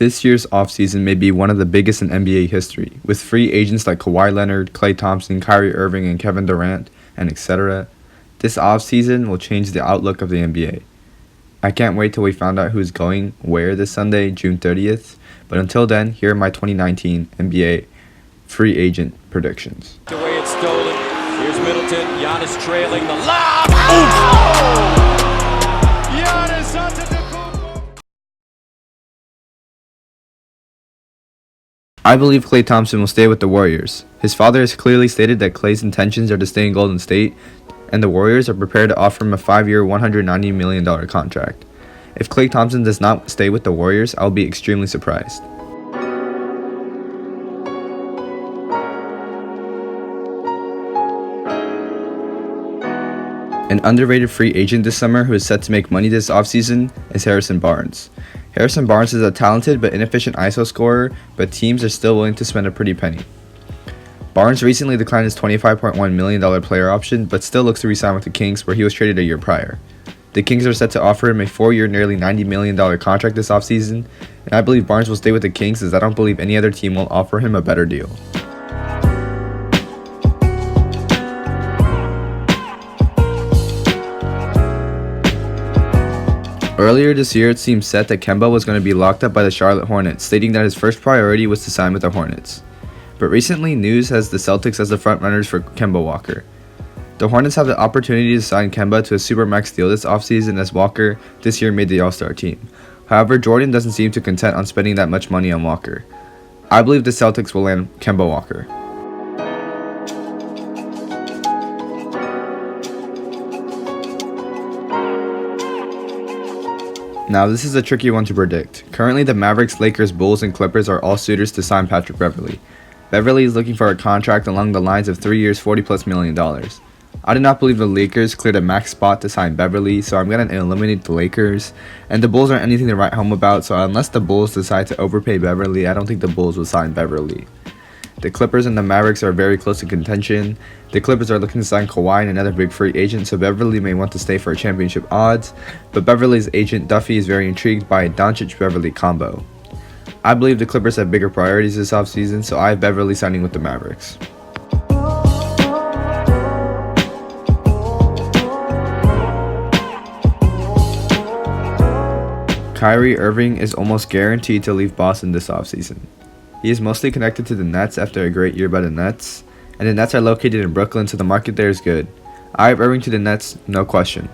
This year's offseason may be one of the biggest in NBA history, with free agents like Kawhi Leonard, Klay Thompson, Kyrie Irving, and Kevin Durant, and etc. This offseason will change the outlook of the NBA. I can't wait till we find out who's going where this Sunday, June 30th, but until then, here are my 2019 NBA free agent predictions. The way it's stolen. Here's Middleton. Giannis trailing the lob. Oh! Giannis Antetokounmpo. I believe Klay Thompson will stay with the Warriors. His father has clearly stated that Klay's intentions are to stay in Golden State, and the Warriors are prepared to offer him a 5-year, $190 million contract. If Klay Thompson does not stay with the Warriors, I'll be extremely surprised. An underrated free agent this summer who is set to make money this offseason is Harrison Barnes. Harrison Barnes is a talented but inefficient ISO scorer, but teams are still willing to spend a pretty penny. Barnes recently declined his $25.1 million player option, but still looks to re-sign with the Kings, where he was traded a year prior. The Kings are set to offer him a 4-year, nearly $90 million contract this offseason, and I believe Barnes will stay with the Kings as I don't believe any other team will offer him a better deal. Earlier this year, it seemed set that Kemba was going to be locked up by the Charlotte Hornets, stating that his first priority was to sign with the Hornets. But recently, news has the Celtics as the frontrunners for Kemba Walker. The Hornets have the opportunity to sign Kemba to a supermax deal this offseason, as Walker this year made the All-Star team. However, Jordan doesn't seem too content on spending that much money on Walker. I believe the Celtics will land Kemba Walker. Now, this is a tricky one to predict. Currently, the Mavericks, Lakers, Bulls, and Clippers are all suitors to sign Patrick Beverly. Beverly is looking for a contract along the lines of 3 years, $40+ million. I do not believe the Lakers cleared a max spot to sign Beverly, so I'm going to eliminate the Lakers. And the Bulls aren't anything to write home about, so unless the Bulls decide to overpay Beverly, I don't think the Bulls will sign Beverly. The Clippers and the Mavericks are very close to contention. The Clippers are looking to sign Kawhi and another big free agent, so Beverly may want to stay for championship odds, but Beverly's agent Duffy is very intrigued by a Doncic-Beverly combo. I believe the Clippers have bigger priorities this offseason, so I have Beverly signing with the Mavericks. Kyrie Irving is almost guaranteed to leave Boston this offseason. He is mostly connected to the Nets after a great year by the Nets, and the Nets are located in Brooklyn, so the market there is good. I have Irving to the Nets, no question.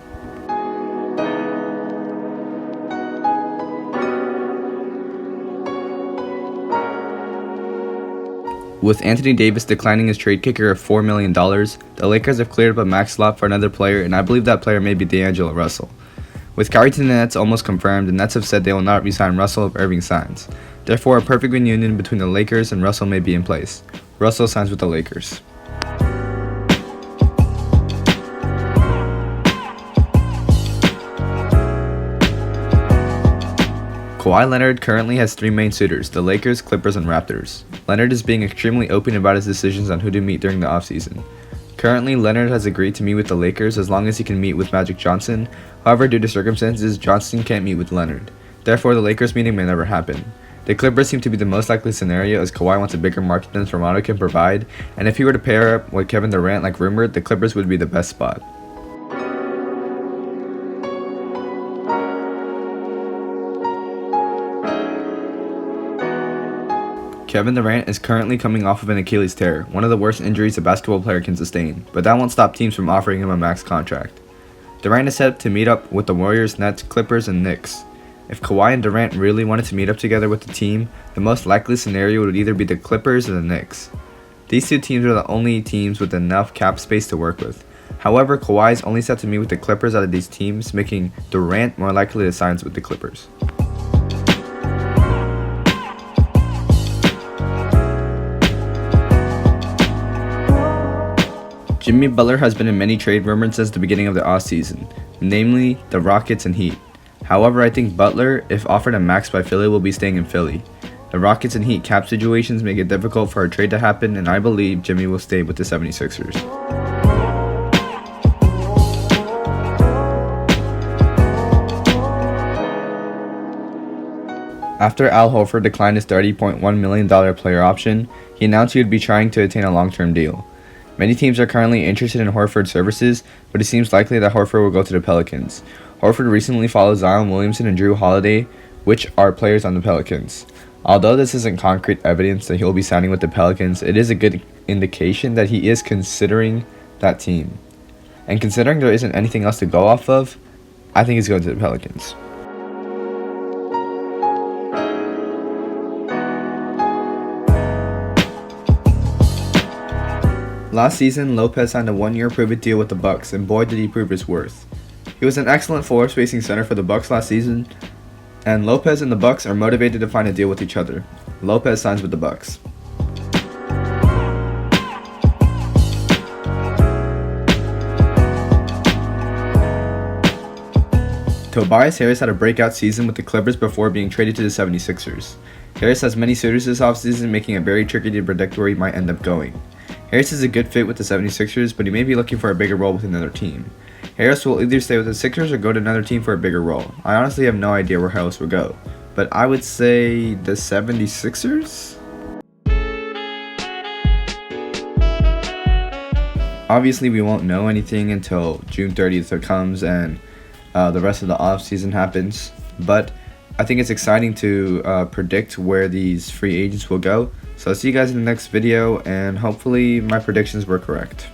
With Anthony Davis declining his trade kicker of $4 million, the Lakers have cleared up a max slot for another player, and I believe that player may be D'Angelo Russell. With Kyrie to the Nets almost confirmed, the Nets have said they will not re-sign Russell if Irving signs. Therefore, a perfect reunion between the Lakers and Russell may be in place. Russell signs with the Lakers. Kawhi Leonard currently has 3 main suitors, the Lakers, Clippers, and Raptors. Leonard is being extremely open about his decisions on who to meet during the offseason. Currently, Leonard has agreed to meet with the Lakers as long as he can meet with Magic Johnson. However, due to circumstances, Johnson can't meet with Leonard. Therefore, the Lakers meeting may never happen. The Clippers seem to be the most likely scenario, as Kawhi wants a bigger market than Toronto can provide, and if he were to pair up with Kevin Durant like rumored, the Clippers would be the best spot. Kevin Durant is currently coming off of an Achilles tear, one of the worst injuries a basketball player can sustain, but that won't stop teams from offering him a max contract. Durant is set to meet up with the Warriors, Nets, Clippers, and Knicks. If Kawhi and Durant really wanted to meet up together with the team, the most likely scenario would either be the Clippers or the Knicks. These two teams are the only teams with enough cap space to work with. However, Kawhi is only set to meet with the Clippers out of these teams, making Durant more likely to sign with the Clippers. Jimmy Butler has been in many trade rumors since the beginning of the offseason, namely the Rockets and Heat. However, I think Butler, if offered a max by Philly, will be staying in Philly. The Rockets and Heat cap situations make it difficult for a trade to happen, and I believe Jimmy will stay with the 76ers. After Al Horford declined his $30.1 million player option, he announced he would be trying to attain a long-term deal. Many teams are currently interested in Horford's services, but it seems likely that Horford will go to the Pelicans. Horford recently followed Zion Williamson and Drew Holiday, which are players on the Pelicans. Although this isn't concrete evidence that he will be signing with the Pelicans, it is a good indication that he is considering that team. And considering there isn't anything else to go off of, I think he's going to the Pelicans. Last season, Lopez signed a one-year prove-it deal with the Bucks, and boy did he prove his worth. He was an excellent floor-spacing center for the Bucks last season, and Lopez and the Bucks are motivated to find a deal with each other. Lopez signs with the Bucks. Tobias Harris had a breakout season with the Clippers before being traded to the 76ers. Harris has many suitors this offseason, making it very tricky to predict where he might end up going. Harris is a good fit with the 76ers, but he may be looking for a bigger role with another team. Harris will either stay with the Sixers or go to another team for a bigger role. I honestly have no idea where Harris will go, but I would say the 76ers? Obviously, we won't know anything until June 30th comes and the rest of the offseason happens, but I think it's exciting to predict where these free agents will go. So I'll see you guys in the next video, and hopefully my predictions were correct.